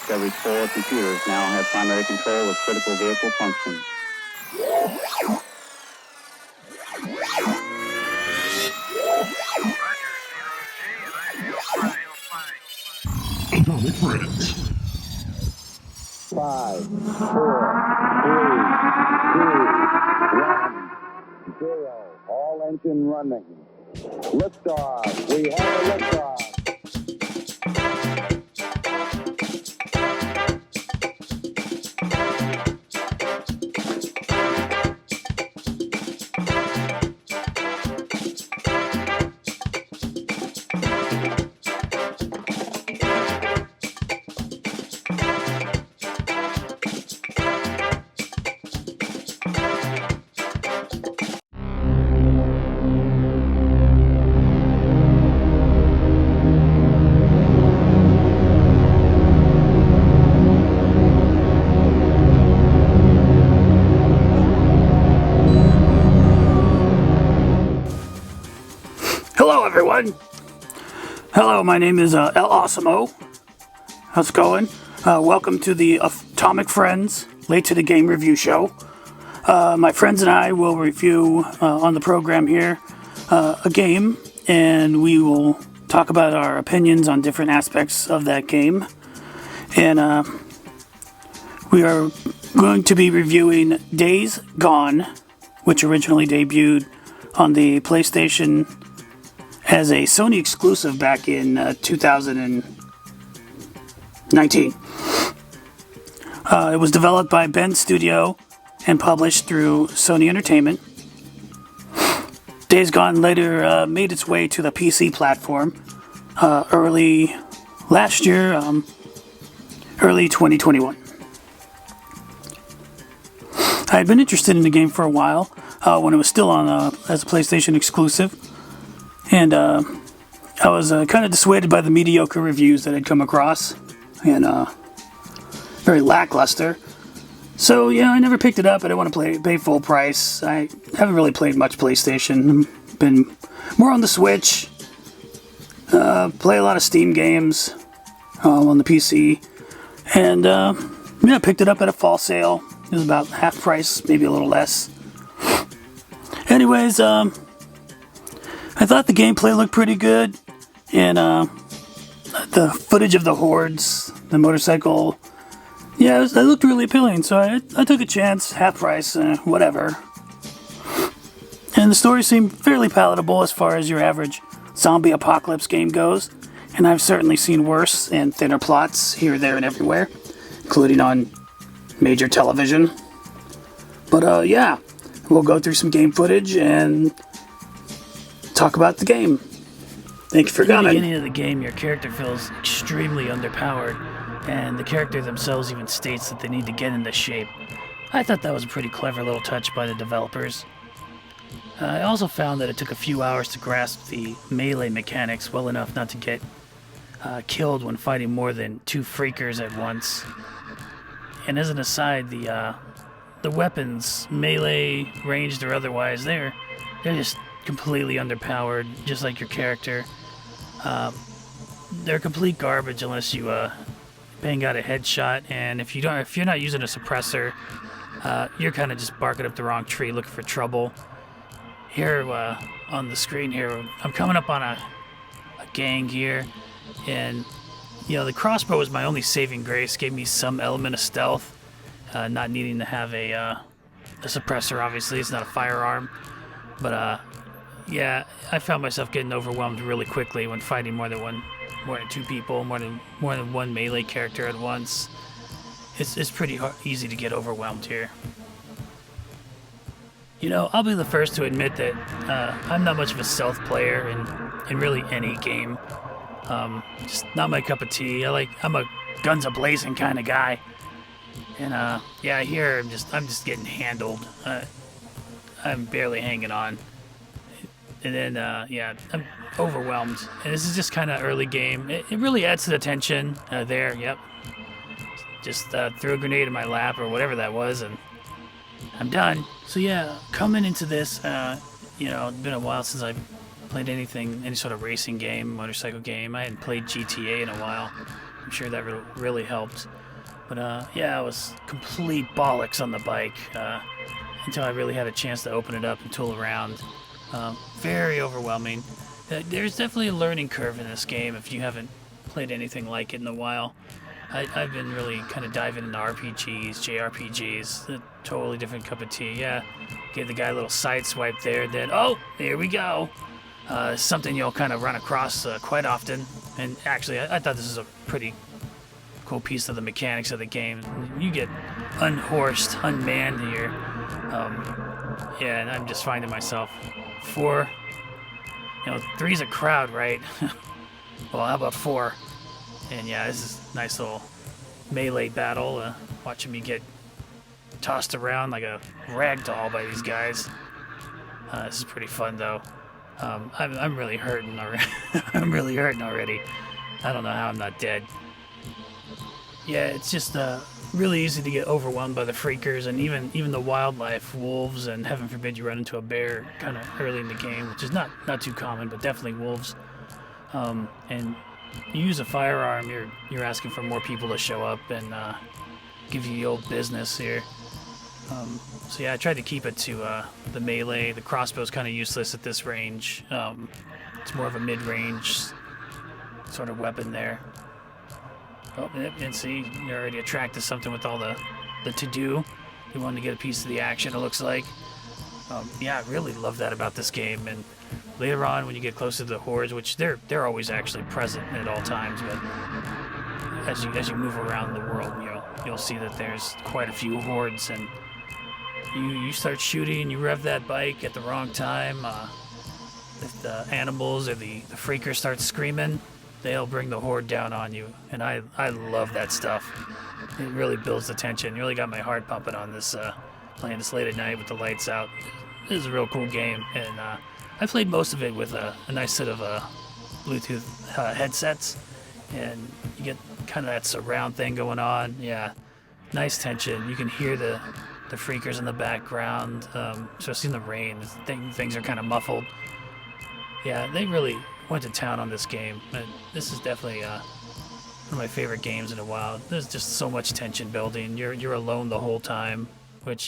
Discovery's 4 computers now have primary control of critical vehicle functions. Atomic Friends. 5, 4, 3, 2, 1, 0. All engine running. Liftoff. We have a liftoff. Hello, everyone. Hello, my name is El Osimo. How's it going? Welcome to the Atomic Friends Late to the Game Review Show. My friends and I will review on the program here a game, and we will talk about our opinions on different aspects of that game. And we are going to be reviewing Days Gone, which originally debuted on the PlayStation as a Sony exclusive back in 2019. It was developed by Bend Studio and published through Sony Entertainment. Days Gone later made its way to the PC platform early last year, early 2021. I had been interested in the game for a while when it was still on as a PlayStation exclusive. And I was kind of dissuaded by the mediocre reviews that I'd come across, and very lackluster. So yeah, I never picked it up. I didn't want to pay full price. I haven't really played much PlayStation. Been more on the Switch. Play a lot of Steam games on the PC, and yeah, picked it up at a fall sale. It was about half price, maybe a little less. Anyways, I thought the gameplay looked pretty good, and the footage of the hordes, the motorcycle, yeah, it looked really appealing, so I took a chance, half price, whatever. And the story seemed fairly palatable as far as your average zombie apocalypse game goes, and I've certainly seen worse and thinner plots here, there, and everywhere, including on major television. But yeah, we'll go through some game footage and talk about the game. Thank you for coming. At the beginning of the game, your character feels extremely underpowered, and the character themselves even states that they need to get into shape. I thought that was a pretty clever little touch by the developers. I also found that it took a few hours to grasp the melee mechanics well enough not to get killed when fighting more than two freakers at once. And as an aside, the weapons, melee, ranged or otherwise, they're just completely underpowered, just like your character. They're complete garbage unless you bang out a headshot, and if you're not using a suppressor, you're kind of just barking up the wrong tree looking for trouble. Here on the screen here, I'm coming up on a gang here, and you know, the crossbow was my only saving grace. Gave me some element of stealth, not needing to have a suppressor. Obviously, it's not a firearm, but yeah, I found myself getting overwhelmed really quickly when fighting more than two people, more than one melee character at once. It's pretty easy to get overwhelmed here. You know, I'll be the first to admit that I'm not much of a stealth player in really any game. Just not my cup of tea. I'm a guns a-blazing kind of guy, and yeah, here I'm just getting handled. I'm barely hanging on. And then, yeah, I'm overwhelmed. And this is just kind of early game. It really adds to the tension. There, yep. Just threw a grenade in my lap or whatever that was, and I'm done. So yeah, coming into this, you know, it's been a while since I've played any sort of racing game, motorcycle game. I hadn't played GTA in a while. I'm sure that really helped. But yeah, I was complete bollocks on the bike until I really had a chance to open it up and tool around. Very overwhelming. There's definitely a learning curve in this game if you haven't played anything like it in a while. I've been really kind of diving into RPGs, JRPGs, a totally different cup of tea. Yeah, gave the guy a little side swipe there, then, oh, here we go. Something you'll kind of run across quite often. And actually, I thought this was a pretty cool piece of the mechanics of the game. You get unhorsed, unmanned here. Yeah, and I'm just finding myself 4. You know, 3's a crowd, right? Well, how about 4? And yeah, this is a nice little melee battle. Watching me get tossed around like a rag doll by these guys. This is pretty fun, though. I'm really hurting already. I'm really hurting already. I don't know how I'm not dead. Yeah, it's just really easy to get overwhelmed by the freakers and even the wildlife, wolves, and heaven forbid you run into a bear kind of early in the game, which is not too common, but definitely wolves. And you use a firearm, you're asking for more people to show up and give you the old business here. So yeah, I tried to keep it to the melee. The crossbow's kind of useless at this range. It's more of a mid-range sort of weapon there. Oh, and see, you're already attracted to something with all the to-do. You wanted to get a piece of the action, it looks like. Yeah, I really love that about this game. And later on, when you get closer to the hordes, which they're always actually present at all times, but as you move around the world, you'll see that there's quite a few hordes, and you start shooting, you rev that bike at the wrong time. If the animals or the freakers start screaming, they'll bring the horde down on you, and I love that stuff. It really builds the tension. It really got my heart pumping on this, playing this late at night with the lights out. This is a real cool game, and I played most of it with a nice set of Bluetooth headsets, and you get kind of that surround thing going on. Yeah, nice tension. You can hear the freakers in the background, especially in the rain. Things are kind of muffled. Yeah, they really went to town on this game. This is definitely one of my favorite games in a while. There's just so much tension building. You're alone the whole time, which,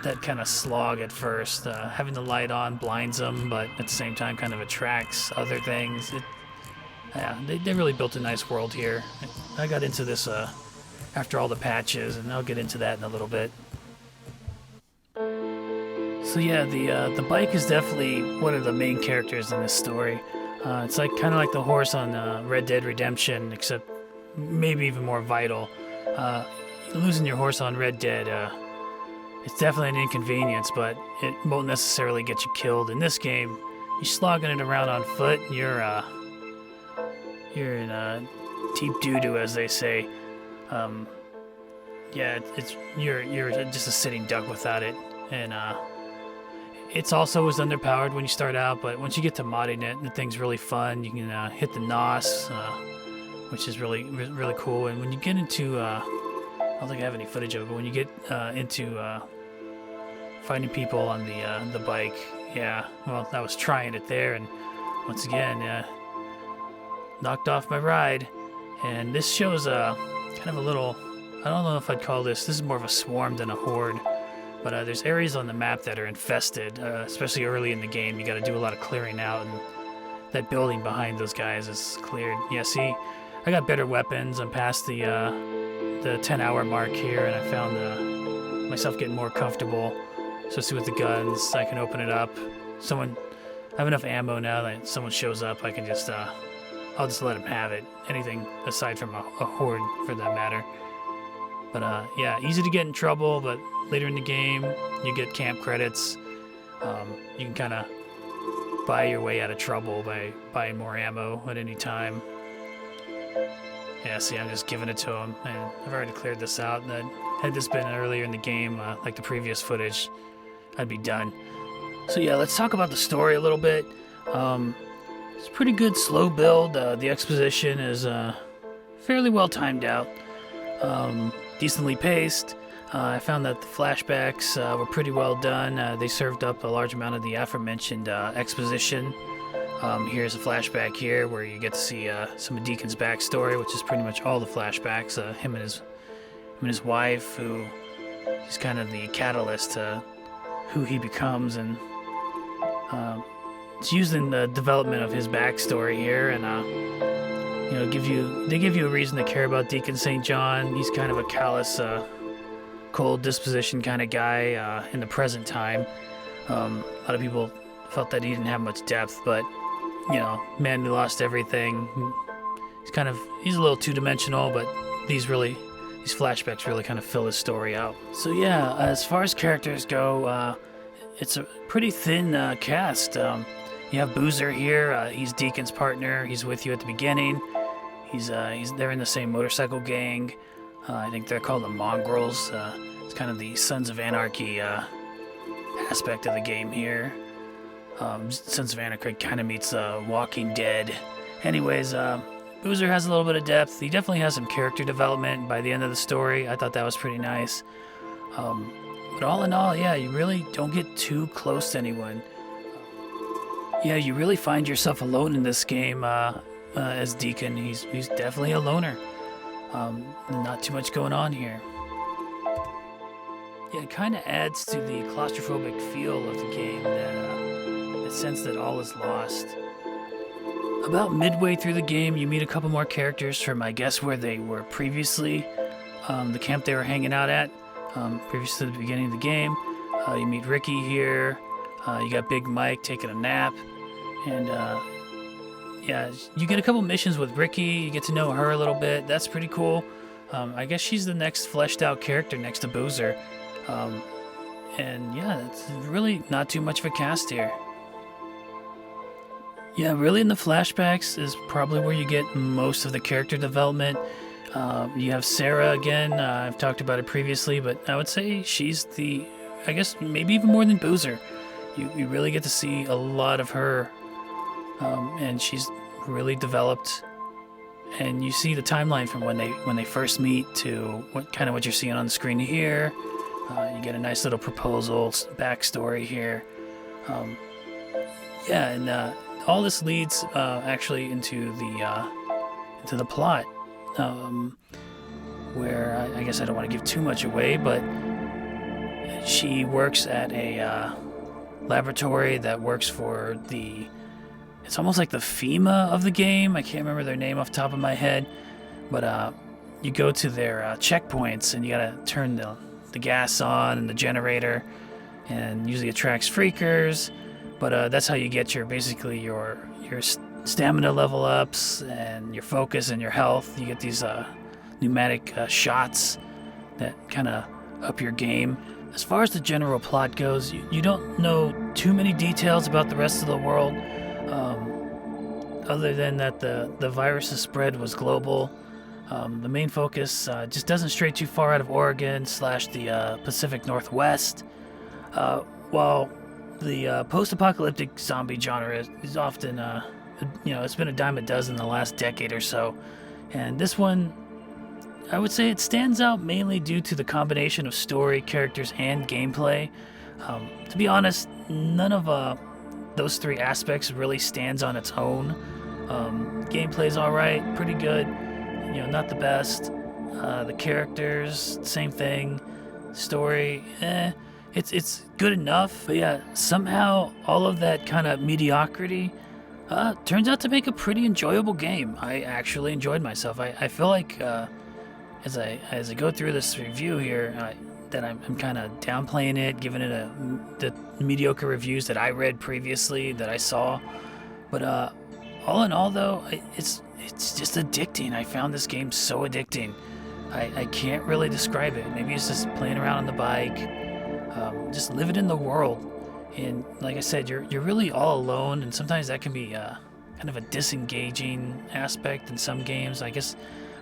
that kind of slog at first. Having the light on blinds them, but at the same time kind of attracts other things. They really built a nice world here. I got into this after all the patches, and I'll get into that in a little bit. So yeah, the bike is definitely one of the main characters in this story. It's kind of like the horse on Red Dead Redemption, except maybe even more vital. Losing your horse on Red Dead, it's definitely an inconvenience, but it won't necessarily get you killed. In this game, you're slogging it around on foot. You're in deep doo-doo, as they say. Yeah, you're just a sitting duck without it, and it's also as underpowered when you start out, but once you get to modding it, the thing's really fun. You can hit the NOS, which is really cool. And when you get into, I don't think I have any footage of it, but when you get into finding people on the bike, yeah, well, I was trying it there, and once again, knocked off my ride. And this shows kind of a little, I don't know if I'd call this is more of a swarm than a horde. But there's areas on the map that are infested, especially early in the game. You got to do a lot of clearing out, and that building behind those guys is cleared. Yeah, see, I got better weapons. I'm past the 10-hour mark here, and I found myself getting more comfortable, especially with the guns. I can open it up. I have enough ammo now that someone shows up, I can just, I'll just let them have it. Anything aside from a horde, for that matter. But yeah, easy to get in trouble, but later in the game, you get camp credits. You can kind of buy your way out of trouble by buying more ammo at any time. Yeah, see, I'm just giving it to him, and I've already cleared this out. And had this been earlier in the game, like the previous footage, I'd be done. So yeah, let's talk about the story a little bit. It's a pretty good slow build. The exposition is fairly well timed out. Decently paced. I found that the flashbacks were pretty well done. They served up a large amount of the aforementioned exposition. Here's a flashback here where you get to see some of Deacon's backstory, which is pretty much all the flashbacks. Him and his wife, who is kind of the catalyst to who he becomes, and it's used in the development of his backstory here, and they give you a reason to care about Deacon St. John. He's kind of a callous, cold disposition kind of guy in the present time. A lot of people felt that he didn't have much depth, but man who lost everything. He's a little two-dimensional, but these flashbacks really kind of fill his story out. So yeah, as far as characters go, it's a pretty thin cast. You have Boozer here. He's Deacon's partner. He's with you at the beginning. They're in the same motorcycle gang. I think they're called the Mongrels. It's kind of the Sons of Anarchy aspect of the game here. Sons of Anarchy kind of meets Walking Dead. Anyways, Boozer has a little bit of depth. He definitely has some character development by the end of the story. I thought that was pretty nice. But all in all, yeah, you really don't get too close to anyone. Yeah, you really find yourself alone in this game as Deacon. He's definitely a loner. Not too much going on here. Yeah, it kind of adds to the claustrophobic feel of the game, that sense that all is lost. About midway through the game, you meet a couple more characters from, I guess, where they were previously, the camp they were hanging out at, previous to the beginning of the game. You meet Ricky here. You got Big Mike taking a nap, and yeah, you get a couple missions with Ricky. You get to know her a little bit. That's pretty cool. I guess she's the next fleshed out character next to Boozer. And yeah, it's really not too much of a cast here. Yeah, really in the flashbacks is probably where you get most of the character development. You have Sarah again. I've talked about it previously, but I would say she's I guess maybe even more than Boozer. You really get to see a lot of her, and she's really developed. And you see the timeline from when they first meet to what you're seeing on the screen here. You get a nice little proposal backstory here. Yeah, and all this leads actually into the plot, where I guess I don't want to give too much away, but she works at a laboratory that works for it's almost like the FEMA of the game. I can't remember their name off the top of my head, but you go to their checkpoints and you gotta turn the gas on and the generator, and usually attracts freakers. But that's how you get your stamina level ups and your focus and your health. You get these pneumatic shots that kind of up your game. As far as the general plot goes, you don't know too many details about the rest of the world, other than that the virus's spread was global. The main focus just doesn't stray too far out of Oregon / the Pacific Northwest. While the post-apocalyptic zombie genre is often, it's been a dime a dozen the last decade or so. And this one, I would say it stands out mainly due to the combination of story, characters, and gameplay. To be honest, none of those three aspects really stands on its own. Gameplay's alright, pretty good, not the best. The characters, same thing. Story, it's good enough, but yeah, somehow all of that kind of mediocrity turns out to make a pretty enjoyable game. I actually enjoyed myself. I feel like as I go through this review here, that I'm kind of downplaying it, giving it the mediocre reviews that I read previously, that I saw. But all in all, though, it's just addicting. I found this game so addicting. I can't really describe it. Maybe it's just playing around on the bike, just living in the world. And like I said, you're really all alone, and sometimes that can be kind of a disengaging aspect in some games. I guess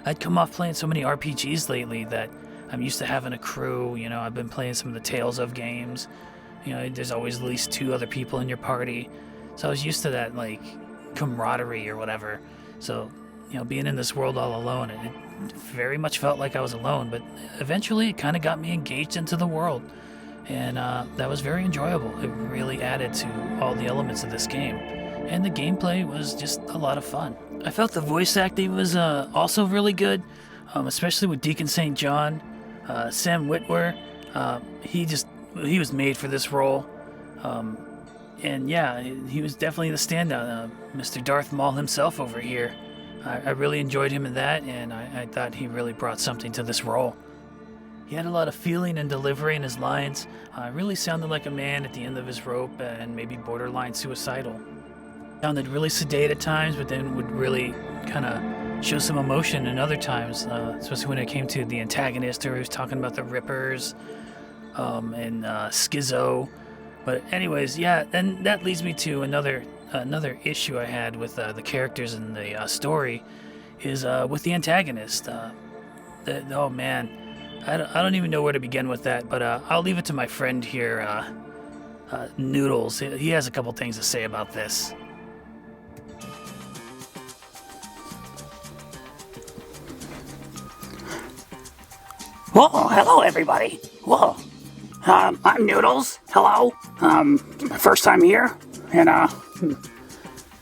I'd come off playing so many RPGs lately that I'm used to having a crew. I've been playing some of the Tales of games. There's always at least 2 other people in your party. So I was used to that, like, camaraderie or whatever. So, being in this world all alone, it very much felt like I was alone. But eventually it kind of got me engaged into the world. And that was very enjoyable. It really added to all the elements of this game. and the gameplay was just a lot of fun. I felt the voice acting was also really good, especially with Deacon St. John. Sam Witwer, he was made for this role. And yeah, he was definitely the standout. Mr. Darth Maul himself over here. I really enjoyed him in that, and I thought he really brought something to this role. He had a lot of feeling and delivery in his lines. Really sounded like a man at the end of his rope and maybe borderline suicidal. Sounded really sedate at times, but then would really kind of show some emotion in other times, especially when it came to the antagonist, or he was talking about the Rippers and Schizo. But anyways, yeah, and that leads me to another issue I had with the characters in the story, is with the antagonist. Oh man, I don't even know where to begin with that, but I'll leave it to my friend here, Noodles. He has a couple things to say about this. Whoa, hello everybody. Whoa. I'm Noodles. Hello. My first time here. And,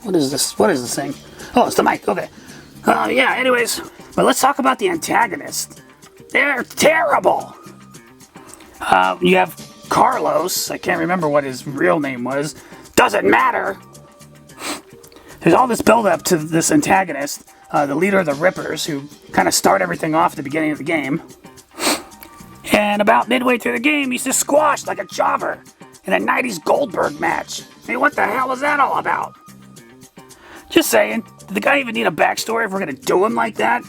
what is this? What is this thing? Oh, it's the mic. Okay. Yeah, anyways. But let's talk about the antagonist. They're terrible. You have Carlos. I can't remember what his real name was. Doesn't matter. There's all this build-up to this antagonist, the leader of the Rippers, who kind of start everything off at the beginning of the game. And about midway through the game, he's just squashed like a jobber in a 90s Goldberg match. I mean, what the hell was that all about? Just saying, did the guy even need a backstory if we're going to do him like that?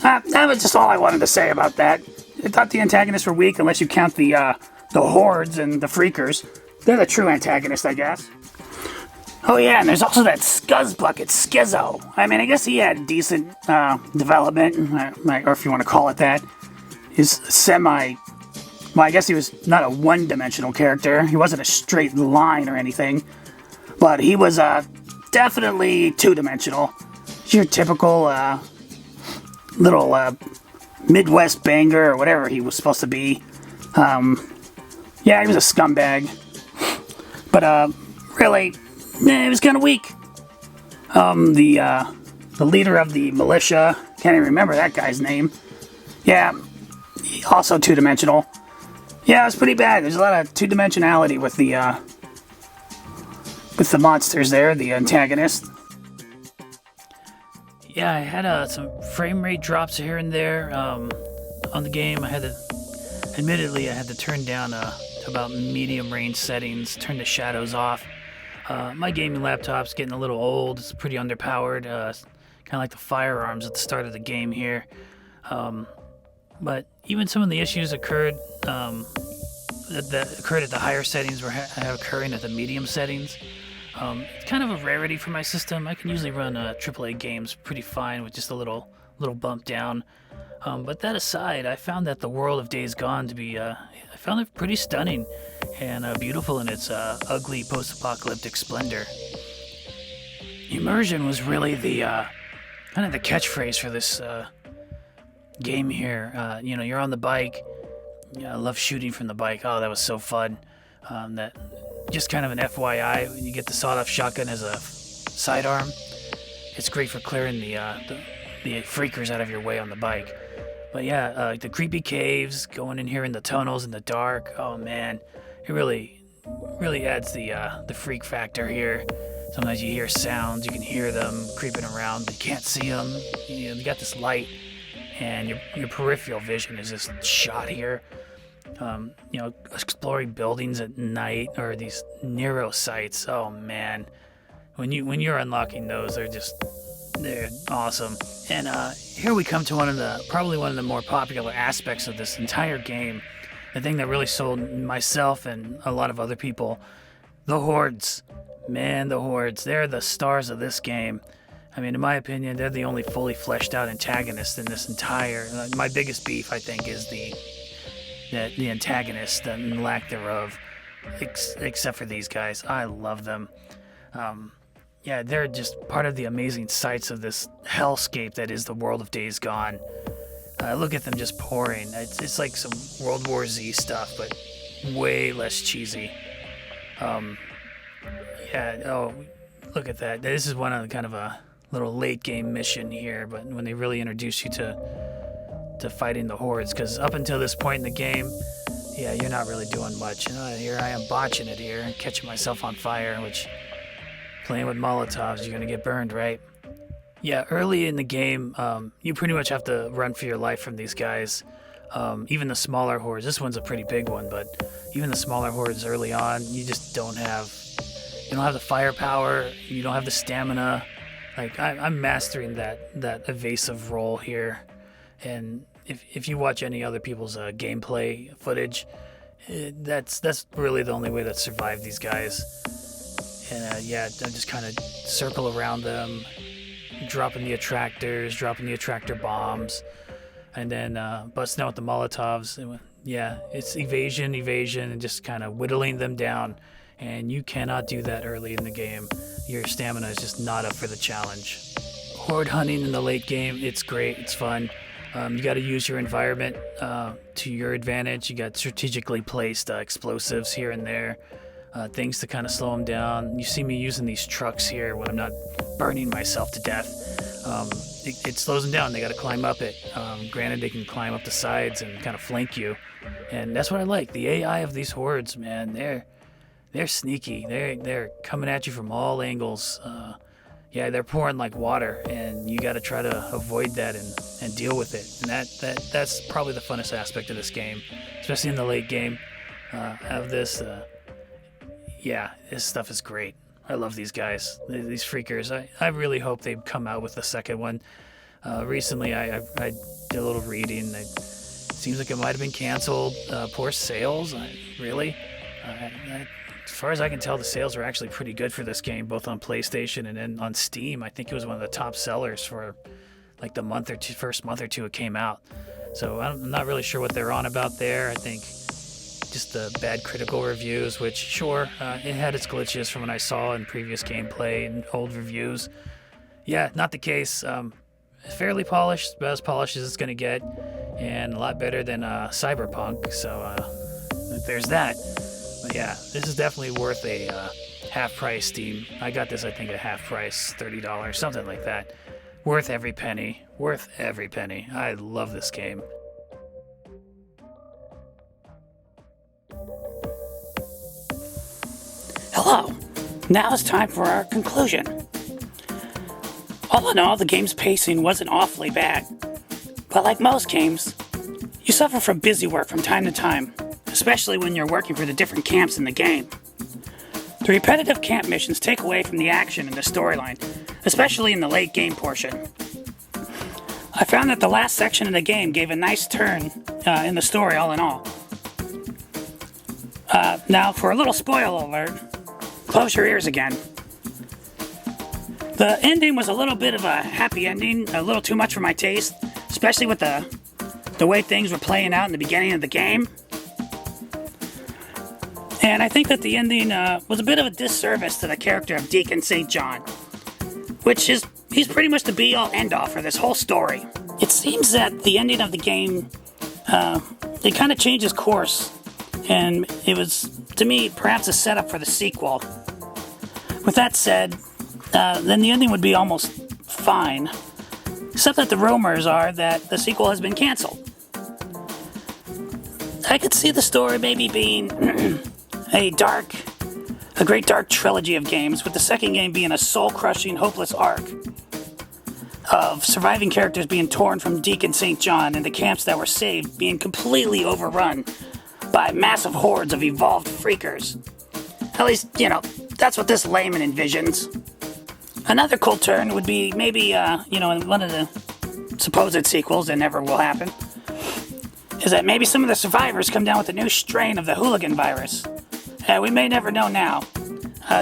That was just all I wanted to say about that. I thought the antagonists were weak unless you count the Hordes and the Freakers. They're the true antagonists, I guess. Oh yeah, and there's also that Scuzzbucket Schizo. I mean, I guess he had decent development, or if you want to call it that. He's well, I guess he was not a one-dimensional character. He wasn't a straight line or anything. But he was definitely two-dimensional. He's your typical little Midwest banger or whatever he was supposed to be. Yeah, he was a scumbag. But really, he was kind of weak. The leader of the militia, can't even remember that guy's name. Yeah, also two-dimensional. Yeah, it was pretty bad. There's a lot of two-dimensionality with the monsters there, the antagonist. Yeah, I had some frame rate drops here and there on the game. Admittedly, I had to turn down to about medium range settings, turn the shadows off. My gaming laptop's getting a little old. It's pretty underpowered, kind of like the firearms at the start of the game here. But even some of the issues occurred that occurred at the higher settings were occurring at the medium settings. It's kind of a rarity for my system. I can usually run AAA games pretty fine with just a little bump down. But that aside, I found that the world of Days Gone to be, I found it pretty stunning and beautiful in its ugly post-apocalyptic splendor. Immersion was really the kind of the catchphrase for this game here. You're on the bike. Yeah, I love shooting from the bike. Oh, that was so fun. That just kind of an FYI, when you get the sawed-off shotgun as a sidearm, it's great for clearing the freakers out of your way on the bike. But yeah, the creepy caves, going in here in the tunnels in the dark. Oh man, it really adds the freak factor here. Sometimes you hear sounds, you can hear them creeping around, but you can't see them. You got this light, and your peripheral vision is just shot here. Exploring buildings at night or these Nero sites. Oh man, when you're unlocking those, they're awesome. And here we come to probably one of the more popular aspects of this entire game. The thing that really sold myself and a lot of other people, the Hordes. Man, the Hordes, they're the stars of this game. I mean, in my opinion, they're the only fully fleshed out antagonist in this entire... my biggest beef, I think, is the antagonist and lack thereof, except for these guys. I love them. Yeah, they're just part of the amazing sights of this hellscape that is the world of Days Gone. Look at them just pouring. It's like some World War Z stuff, but way less cheesy. Look at that. This is one of the kind of a little late game mission here, but when they really introduce you to fighting the hordes, because up until this point in the game, yeah, you're not really doing much. Here I am botching it here, catching myself on fire, which playing with Molotovs, you're gonna get burned, right? Yeah, early in the game, you pretty much have to run for your life from these guys. Even the smaller hordes, this one's a pretty big one, but even the smaller hordes early on, you just don't have the firepower, you don't have the stamina. Like, I'm mastering that evasive role here, and if you watch any other people's gameplay footage, that's really the only way to survive these guys. And I just kind of circle around them, dropping the attractors, dropping the attractor bombs, and then busting out with the Molotovs. And, yeah, it's evasion, and just kind of whittling them down. And you cannot do that early in the game. Your stamina is just not up for the challenge. Horde hunting in the late game, it's great, it's fun. You got to use your environment to your advantage. You got strategically placed explosives here and there, things to kind of slow them down. You see me using these trucks here when I'm not burning myself to death. It slows them down. They got to climb up it. Granted, they can climb up the sides and kind of flank you, and that's what I like. The AI of these hordes, man, they're sneaky. They're coming at you from all angles. Yeah, they're pouring like water, and you got to try to avoid that and deal with it. And that's probably the funnest aspect of this game, especially in the late game. Of this, this stuff is great. I love these guys, these freakers. I really hope they come out with the second one. Recently, I did a little reading. It seems like it might have been canceled. Poor sales. Really? As far as I can tell, the sales were actually pretty good for this game, both on PlayStation and then on Steam. I think it was one of the top sellers for like the first month or two it came out. So I'm not really sure what they're on about there. I think just the bad critical reviews, which sure, it had its glitches from what I saw in previous gameplay and old reviews. Yeah, not the case. Fairly polished, about as polished as it's going to get, and a lot better than Cyberpunk. So there's that. But yeah, this is definitely worth a half price Steam. I got this, I think, at half price, $30, something like that. Worth every penny. Worth every penny. I love this game. Hello. Now it's time for our conclusion. All in all, the game's pacing wasn't awfully bad. But like most games, you suffer from busy work from time to time, especially when you're working for the different camps in the game. The repetitive camp missions take away from the action and the storyline, especially in the late game portion. I found that the last section of the game gave a nice turn in the story all in all. Now, for a little spoiler alert, close your ears again. The ending was a little bit of a happy ending, a little too much for my taste, especially with the way things were playing out in the beginning of the game. And I think that the ending was a bit of a disservice to the character of Deacon St. John, which is, he's pretty much the be-all, end-all for this whole story. It seems that the ending of the game, it kind of changes course, and it was, to me, perhaps a setup for the sequel. With that said, then the ending would be almost fine, except that the rumors are that the sequel has been canceled. I could see the story maybe being a great dark trilogy of games, with the second game being a soul-crushing, hopeless arc of surviving characters being torn from Deacon St. John and the camps that were saved being completely overrun by massive hordes of evolved freakers. At least, that's what this layman envisions. Another cool turn would be maybe, in one of the supposed sequels that never will happen, is that maybe some of the survivors come down with a new strain of the hooligan virus. We may never know now.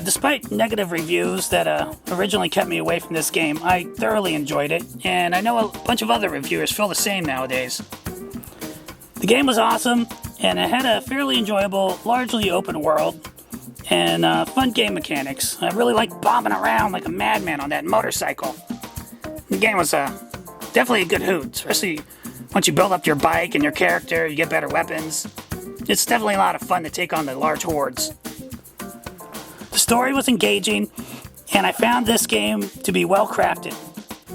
Despite negative reviews that originally kept me away from this game, I thoroughly enjoyed it, and I know a bunch of other reviewers feel the same nowadays. The game was awesome, and it had a fairly enjoyable, largely open world, and fun game mechanics. I really liked bombing around like a madman on that motorcycle. The game was definitely a good hoot, especially once you build up your bike and your character, you get better weapons. It's definitely a lot of fun to take on the large hordes. The story was engaging, And I found this game to be well crafted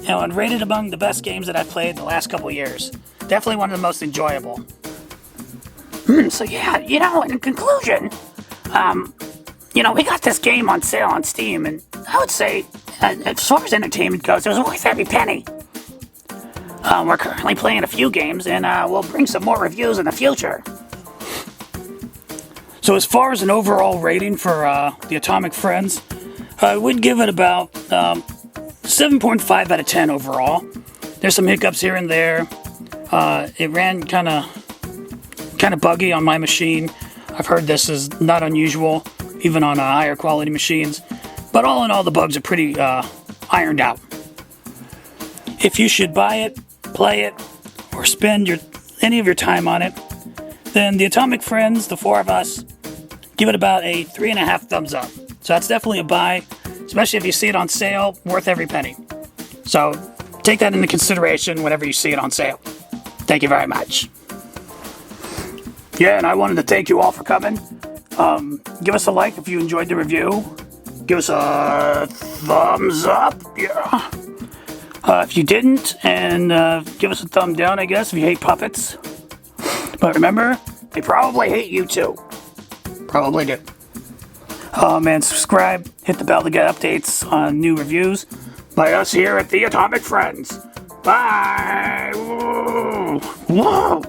and rated among the best games that I've played the last couple years. Definitely one of the most enjoyable. So yeah, in conclusion, we got this game on sale on Steam, and I would say, as far as entertainment goes, it was worth every penny. We're currently playing a few games, and we'll bring some more reviews in the future. So as far as an overall rating for the Atomic Friends, I would give it about 7.5 out of 10 overall. There's some hiccups here and there. It ran kind of buggy on my machine. I've heard this is not unusual, even on higher quality machines. But all in all, the bugs are pretty ironed out. If you should buy it, play it, or spend any of your time on it, then the Atomic Friends, the four of us, give it about a 3.5 thumbs up. So that's definitely a buy, especially if you see it on sale, worth every penny. So take that into consideration whenever you see it on sale. Thank you very much. Yeah, and I wanted to thank you all for coming. Give us a like if you enjoyed the review. Give us a thumbs up, yeah. If you didn't, and give us a thumb down, I guess, if you hate puppets. But remember, they probably hate you too. Probably do. And subscribe, hit the bell to get updates on new reviews by us here at the Atomic Friends. Bye! Whoa! Whoa!